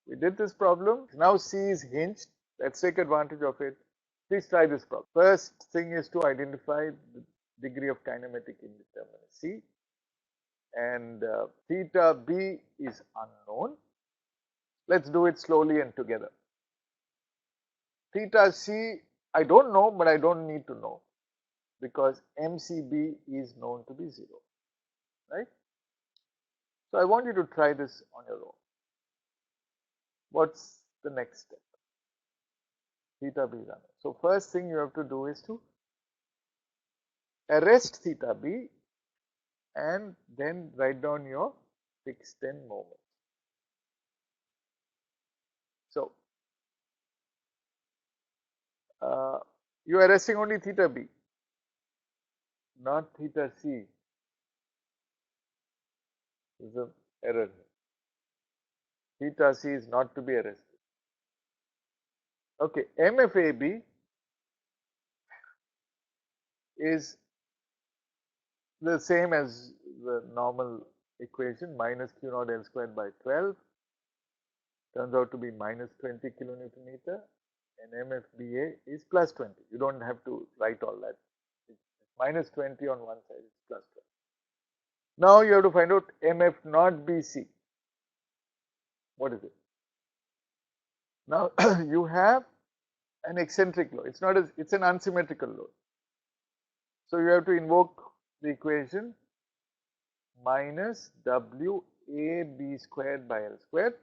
We did this problem. Now C is hinged. Let's take advantage of it. Please try this problem. First thing is to identify the degree of kinematic indeterminacy. C and theta B is unknown. Let's do it slowly and together. Theta C, I don't know, but I don't need to know because MCB is known to be 0, right? So I want you to try this on your own. What's the next step? Theta B is unknown. So first thing you have to do is to arrest theta B and then write down your fixed end moment. So you are arresting only theta B, not theta C. There's an error here. Theta C is not to be arrested. Okay, MFAB is the same as the normal equation, minus Q naught L squared by 12, turns out to be minus 20 kilonewton meter, and MFBA is plus 20. You don't have to write all that. It's minus 20 on one side, it's plus 20. Now you have to find out MF naught BC. What is it? Now you have an eccentric load. It's an unsymmetrical load. So you have to invoke the equation minus WAB squared by L squared,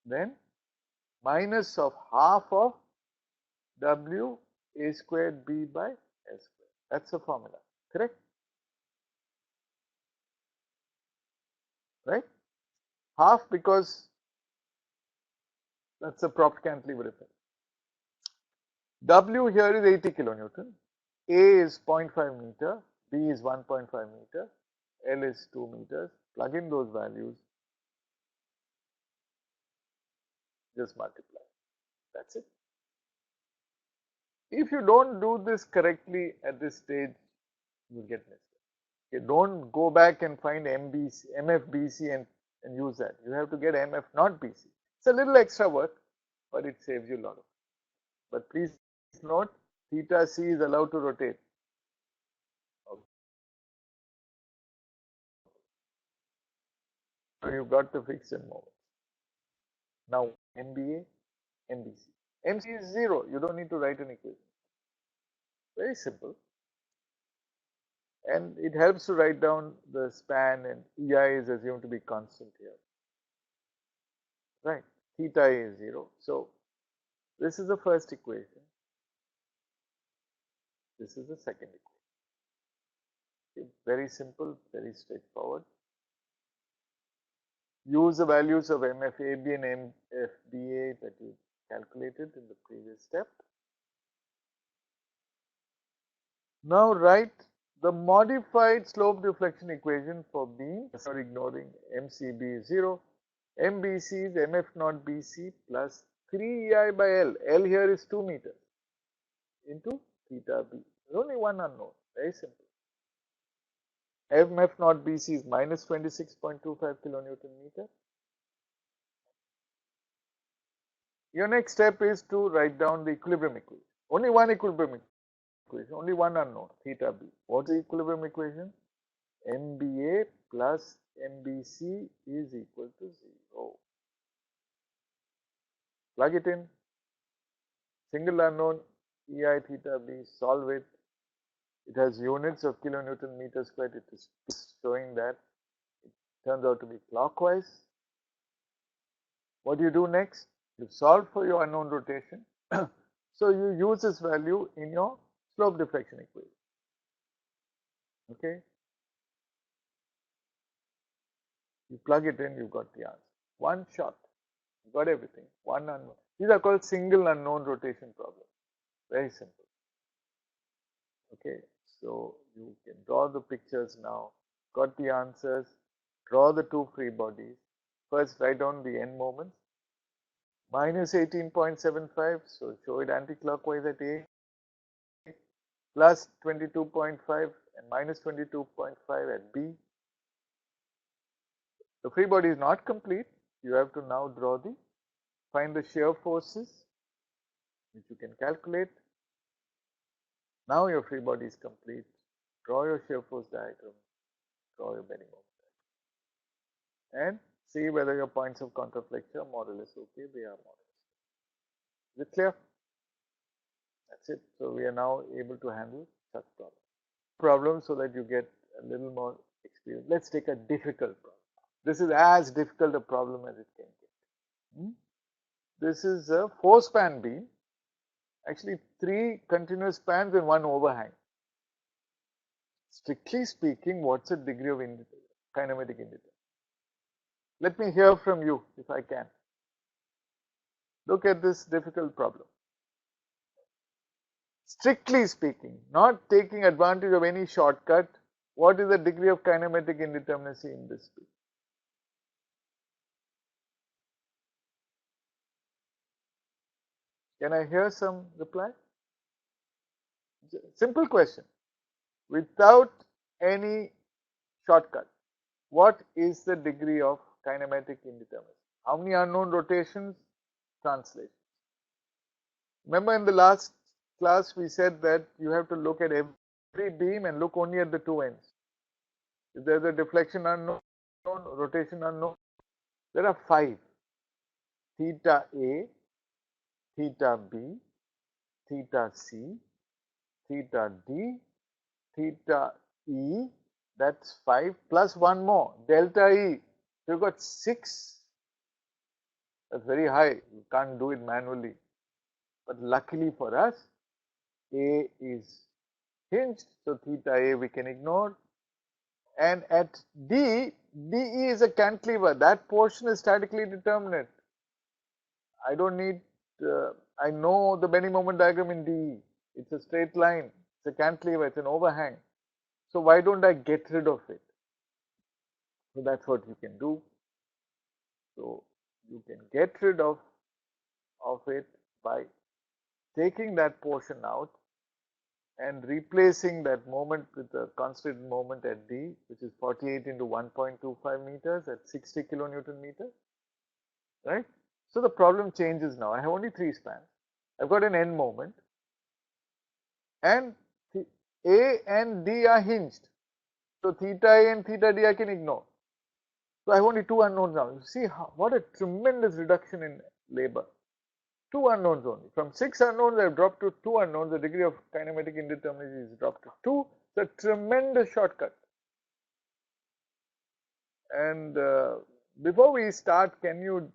then minus of half of WA squared B by L squared. That's the formula, correct? Right? Half because that's a Prof cantilever effect. W here is 80 kilonewton, A is 0.5 meter, B is 1.5 meter, L is 2 meters. Plug in those values, just multiply. That's it. If you don't do this correctly at this stage, you will get missed. Okay, don't go back and find MFBC and use that. You have to get MF not BC. It's a little extra work, but it saves you a lot of. But please note, theta C is allowed to rotate. Okay. So you've got the fixed end moment. Now MBA, MBC. MC is 0. You don't need to write an equation. Very simple. And it helps to write down the span, and EI is assumed to be constant here. Right. Theta A is 0. So this is the first equation. This is the second equation. Okay. Very simple, very straightforward. Use the values of MFAB and MFBA that you calculated in the previous step. Now write the modified slope deflection equation for beam, sorry, ignoring MCB is 0. MBC is MF naught BC plus 3EI by L. L here is 2 meters into theta B. There's only one unknown, very simple. MF naught BC is minus 26.25 kilonewton meter. Your next step is to write down the equilibrium equation. Only one equilibrium equation, only one unknown, theta B. What's the equilibrium equation? MBA plus MBC is equal to 0. Plug it in. Single unknown EI theta B, solve it. It has units of kilonewton meter squared. It is showing that it turns out to be clockwise. What do you do next? You solve for your unknown rotation. So you use this value in your slope deflection equation. Okay. You plug it in, you've got the answer. One shot. You got everything. One unknown. These are called single unknown rotation problems. Very simple. Okay. So you can draw the pictures now. Got the answers. Draw the two free bodies. First write down the end moments. Minus 18.75. So show it anti-clockwise at A. Plus 22.5 and minus 22.5 at B. The free body is not complete. You have to now find the shear forces, which you can calculate. Now your free body is complete. Draw your shear force diagram, draw your bending moment, and see whether your points of contraflexion are more or less okay. They are more or less. Is it clear? That's it. So we are now able to handle such problems so that you get a little more experience. Let's take a difficult problem. This is as difficult a problem as it can get. This is a 4-span beam, actually 3 continuous spans and 1 overhang. Strictly speaking, what's the degree of kinematic indeterminacy? Let me hear from you if I can. Look at this difficult problem. Strictly speaking, not taking advantage of any shortcut, what is the degree of kinematic indeterminacy in this beam? Can I hear some reply? Simple question. Without any shortcut, what is the degree of kinematic indeterminacy? How many unknown rotations? Translation. Remember in the last class we said that you have to look at every beam and look only at the 2 ends. If there is a deflection unknown, rotation unknown, there are 5. Theta A, theta B, theta C, theta D, theta E, that's 5 plus 1 more, delta E. So you've got 6. That's very high. You can't do it manually. But luckily for us, A is hinged, so theta A we can ignore. And at D, DE is a cantilever. That portion is statically determinate. I don't need, I know the bending moment diagram in DE. It's a straight line. It's a cantilever. It's an overhang. So why don't I get rid of it? So that's what you can do. So you can get rid of it by taking that portion out and replacing that moment with a constant moment at D, which is 48 into 1.25 meters at 60 kilonewton meter, right? So the problem changes now. I have only 3 spans. I've got an end moment, and A and D are hinged. So theta A and theta D I can ignore. So I have only 2 unknowns now. You see what a tremendous reduction in labor. 2 unknowns only. From 6 unknowns I have dropped to 2 unknowns. The degree of kinematic indeterminacy is dropped to 2. It's a tremendous shortcut. And before we start, can you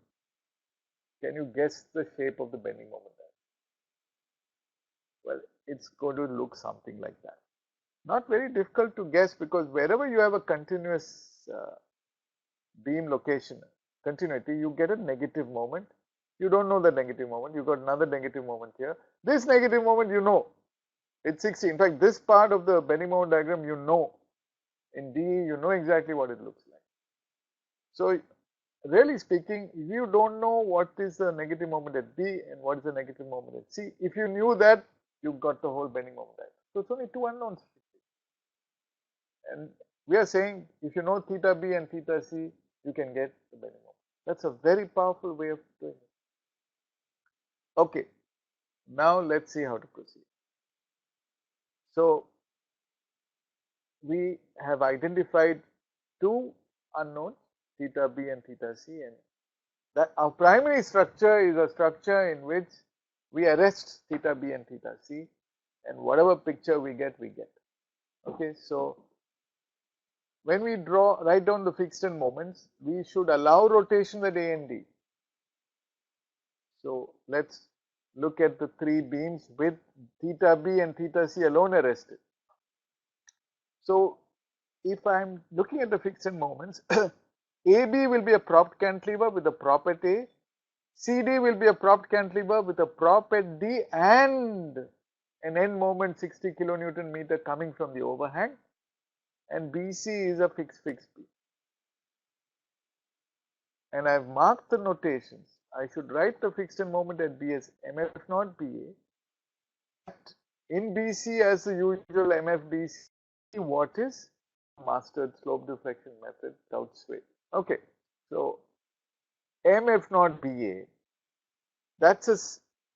guess the shape of the bending moment? Well, it's going to look something like that. Not very difficult to guess, because wherever you have a continuous beam location, continuity, you get a negative moment. You don't know the negative moment. You got another negative moment here. This negative moment, you know, it's 60. In fact, this part of the bending moment diagram, you know. In D, you know exactly what it looks like. So really speaking, if you don't know what is the negative moment at B and what is the negative moment at C, if you knew that, you got the whole bending moment diagram. So it's only 2 unknowns. And we are saying if you know theta B and theta C, you can get the bending moment. That's a very powerful way of doing it. Okay, now let's see how to proceed. So we have identified 2 unknowns, theta B and theta C, and that our primary structure is a structure in which we arrest theta B and theta C, and whatever picture we get, we get. Okay, so when we write down the fixed end moments, we should allow rotation at A and D. So let's look at the 3 beams with theta B and theta C alone arrested. So if I'm looking at the fixed end moments, AB will be a propped cantilever with a prop at A, CD will be a propped cantilever with a prop at D and an end moment 60 kilonewton meter coming from the overhang, and BC is a fixed beam. And I've marked the notations. I should write the fixed end moment at B as MF naught BA, in BC as the usual MF BC, what is mastered slope deflection method without sway. Okay, MF naught BA, that's a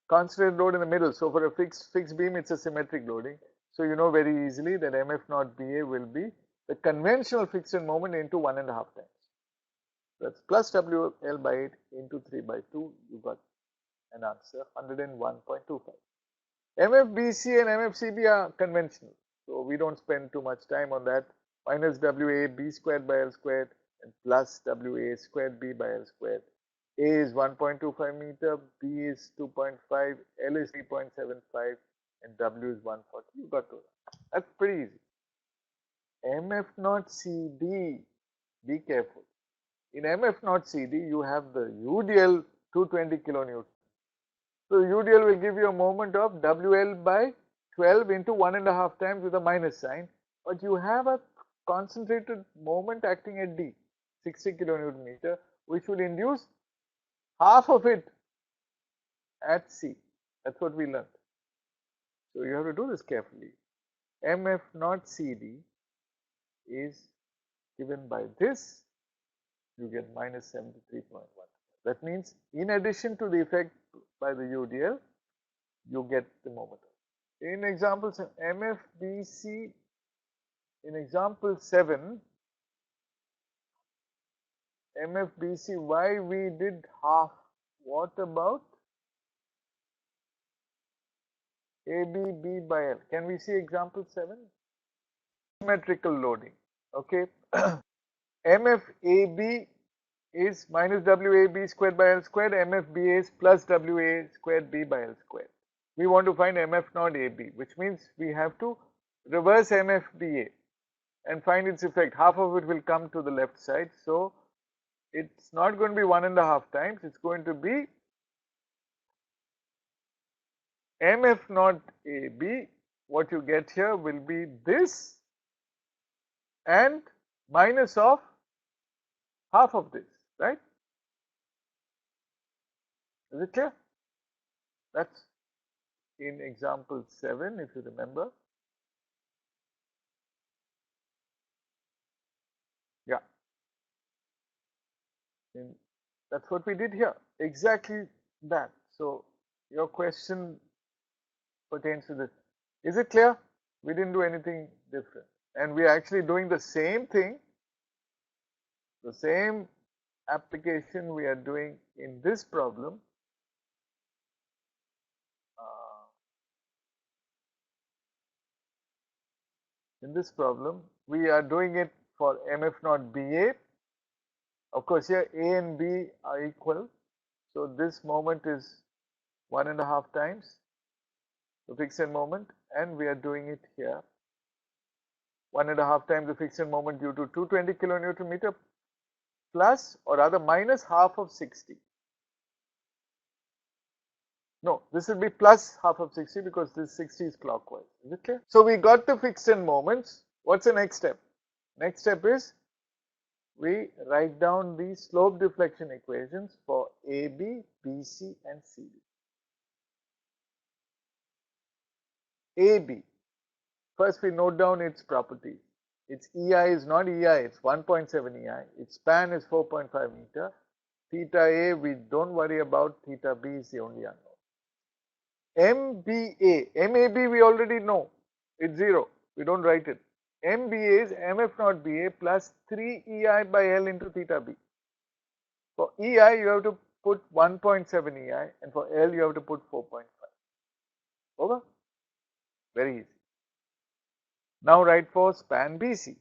concentrated load in the middle. So for a fixed beam, it's a symmetric loading. So you know very easily that MF naught BA will be the conventional fixed end moment into 1.5 times. That's plus WL by 8 into 3 by 2. You got an answer, 101.25. MFBC and MFCB are conventional, so we don't spend too much time on that. Minus WA B squared by L squared and plus WA squared B by L squared. A is 1.25 meter, B is 2.5, L is 3.75, and W is 140. You got to. That's pretty easy. MF naught CD, be careful. In MF naught CD, you have the UDL 220 kilonewton. So UDL will give you a moment of WL by 12 into 1.5 times with a minus sign, but you have a concentrated moment acting at D, 60 kilonewton meter, which would induce half of it at C. That's what we learned. So you have to do this carefully. MF naught CD is given by this, you get minus 73.1. That means in addition to the effect by the UDL, you get the moment. In examples MFBC, in example 7, MFBC, why we did half? What about AB B by L? Can we see example 7? Symmetrical loading. Okay. MFAB is minus WAB squared by L squared, MFBA is plus WA squared B by L squared. We want to find MF naught AB, which means we have to reverse MFBA and find its effect. Half of it will come to the left side. So it's not going to be 1.5 times, it's going to be MF naught AB. What you get here will be this and minus of half of this, right? Is it clear? That's in example 7, if you remember. Yeah. That's what we did here. Exactly that. So your question pertains to this. Is it clear? We didn't do anything different. And we are actually doing the same thing, the same application we are doing in this problem. We are doing it for MF naught BA. Of course, here A and B are equal. So this moment is 1.5 times the fixed end moment, and we are doing it here 1.5 times the fixed end moment due to 220 kilonewton meter plus or rather minus half of 60. No, this will be plus half of 60 because this 60 is clockwise. Is it clear? So we got the fixed end moments. What's the next step? Next step is we write down the slope deflection equations for AB, BC and CD. AB, first we note down its properties. Its EI is not EI, it's 1.7 EI. Its span is 4.5 meter. Theta A, we don't worry about. Theta B is the only unknown. MBA, MAB we already know, it's 0, we don't write it. MBA is MF naught BA plus 3 EI by L into theta B. For EI you have to put 1.7 EI and for L you have to put 4.5. Over? Very easy. Now write for span BC.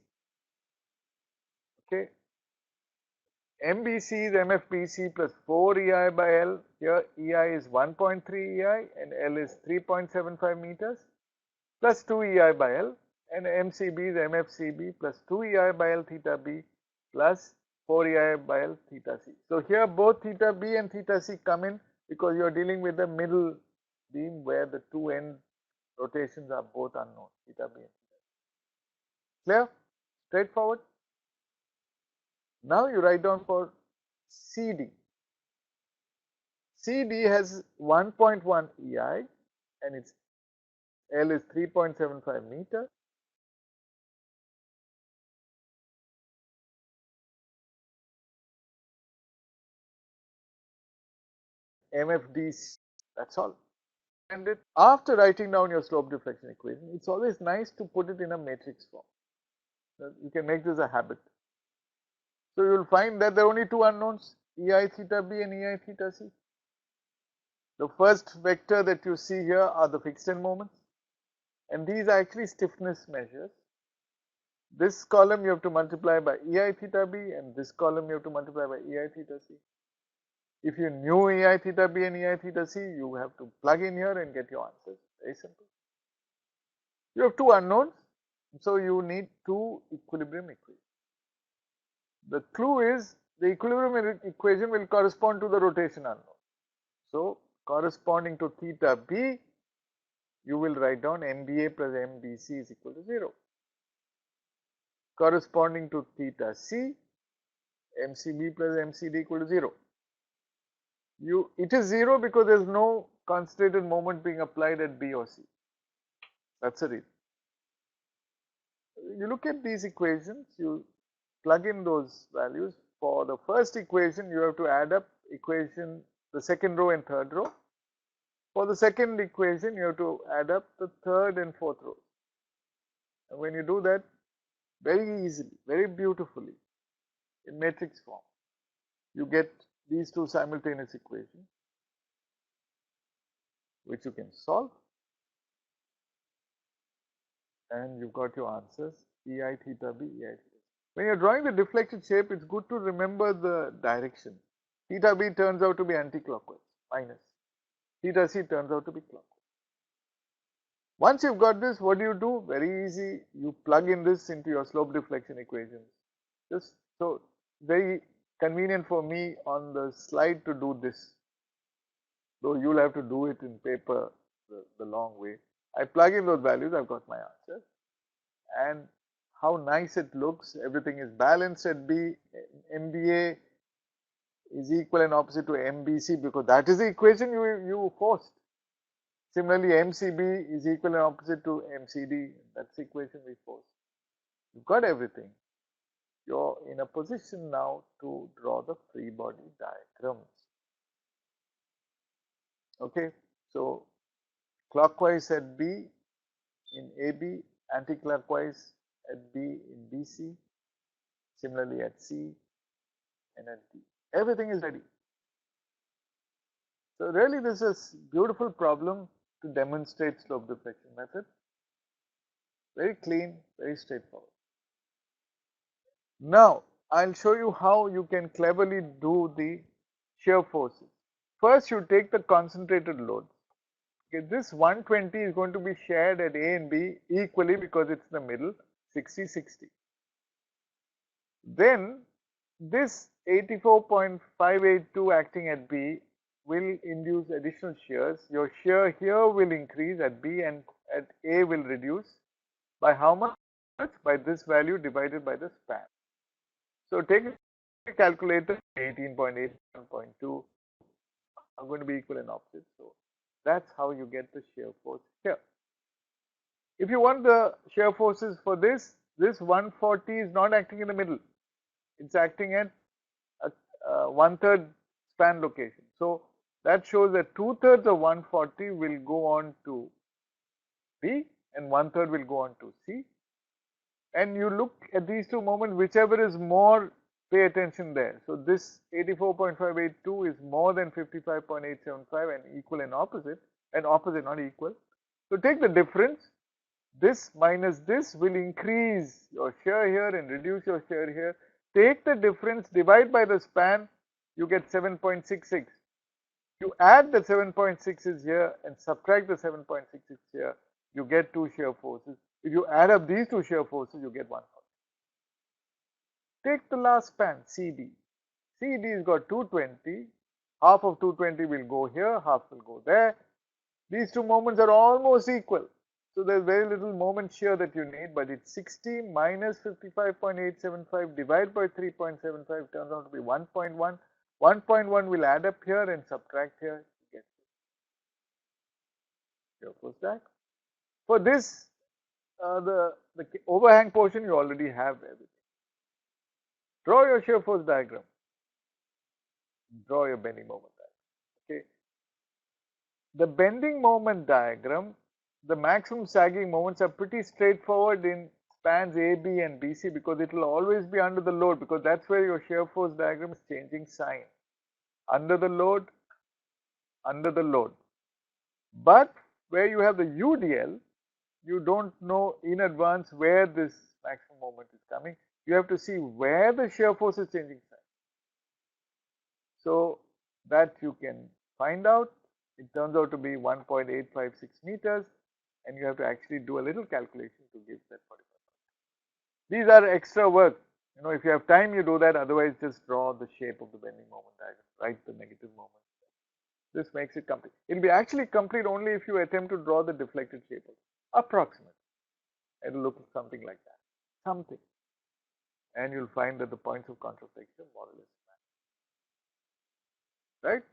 Okay. MBC is MFBC plus 4 EI by L. Here EI is 1.3 EI and L is 3.75 meters plus 2 EI by L, and MCB is MFCB plus 2 EI by L theta B plus 4 EI by L theta C. So here both theta B and theta C come in because you are dealing with the middle beam where the two end rotations are both unknown, theta B and theta C. Clear? Straightforward? Now you write down for CD. CD has 1.1 EI and its L is 3.75 meter. mfdc. That's all. And after writing down your slope deflection equation, it's always nice to put it in a matrix form. You can make this a habit. So you will find that there are only two unknowns, ei theta b and ei theta c. The first vector that you see here are the fixed end moments, and these are actually stiffness measures. This column you have to multiply by ei theta b, and this column you have to multiply by ei theta c. If you knew ei theta b and ei theta c, you have to plug in here and get your answers. Very simple. You have two unknowns, so you need two equilibrium equations. The clue is the equilibrium equation will correspond to the rotation unknown. So corresponding to theta b, you will write down mba plus mbc is equal to 0. Corresponding to theta c, mcb plus mcd equal to 0. It is 0 because there is no concentrated moment being applied at b or c. That's the reason. You look at these equations, you plug in those values. For the first equation, you have to add up equation, the second row and third row. For the second equation, you have to add up the third and fourth rows. And when you do that, very easily, very beautifully, in matrix form, you get these two simultaneous equations, which you can solve. And you've got your answers, ei theta b, ei theta c. When you're drawing the deflected shape, it's good to remember the direction. Theta b turns out to be anti-clockwise, minus. Theta c turns out to be clockwise. Once you've got this, what do? Very easy. You plug in this into your slope deflection equations. Just so very convenient for me on the slide to do this. Though you'll have to do it in paper the long way. I plug in those values, I've got my answer. And how nice it looks. Everything is balanced at B. MBA is equal and opposite to MBC because that is the equation you forced. Similarly, MCB is equal and opposite to MCD. That's the equation we forced. You've got everything. You're in a position now to draw the free body diagrams. Okay, so clockwise at B in AB, anti-clockwise at B in BC, similarly at C and at D. Everything is ready. So really this is a beautiful problem to demonstrate slope deflection method. Very clean, very straightforward. Now I'll show you how you can cleverly do the shear forces. First you take the concentrated load. Okay, this 120 is going to be shared at A and B equally because it's the middle, 60-60. Then this 84.582 acting at B will induce additional shears. Your shear here will increase at B and at A will reduce. By how much? By this value divided by the span. So take a calculator, 18.8, 1.2 are going to be equal and opposite. So that's how you get the shear force here. If you want the shear forces for this 140 is not acting in the middle. It's acting at a 1/3 span location. So that shows that 2/3 of 140 will go on to B and 1/3 will go on to C. And you look at these two moments, whichever is more, pay attention there. So this 84.582 is more than 55.875 and equal and opposite, not equal. So take the difference. This minus this will increase your shear here and reduce your shear here. Take the difference, divide by the span, you get 7.66. You add the 7.66 here and subtract the 7.66 here, you get two shear forces. If you add up these two shear forces, you get 140. Take the last span, CD. CD has got 220. Half of 220 will go here, half will go there. These two moments are almost equal. So there's very little moment shear that you need, but it's 60 minus 55.875 divided by 3.75 turns out to be 1.1. 1.1 will add up here and subtract here. You get shear force back. For this, the overhang portion you already have everything. Draw your shear force diagram. Draw your bending moment diagram. Okay. the bending moment diagram, the maximum sagging moments are pretty straightforward in spans A, B and BC because it will always be under the load, because that's where your shear force diagram is changing sign. Under the load, under the load. But where you have the UDL, you don't know in advance where this maximum moment is coming. You have to see where the shear force is changing sign. So that you can find out. It turns out to be 1.856 meters, and you have to actually do a little calculation to give that 45. These are extra work. You know, if you have time, you do that. Otherwise, just draw the shape of the bending moment diagram. Write the negative moment. This makes it complete. It will be actually complete only if you attempt to draw the deflected shape. Approximate. It will look something like that. Something. And you'll find that the points of contraflexion more or less match. Right?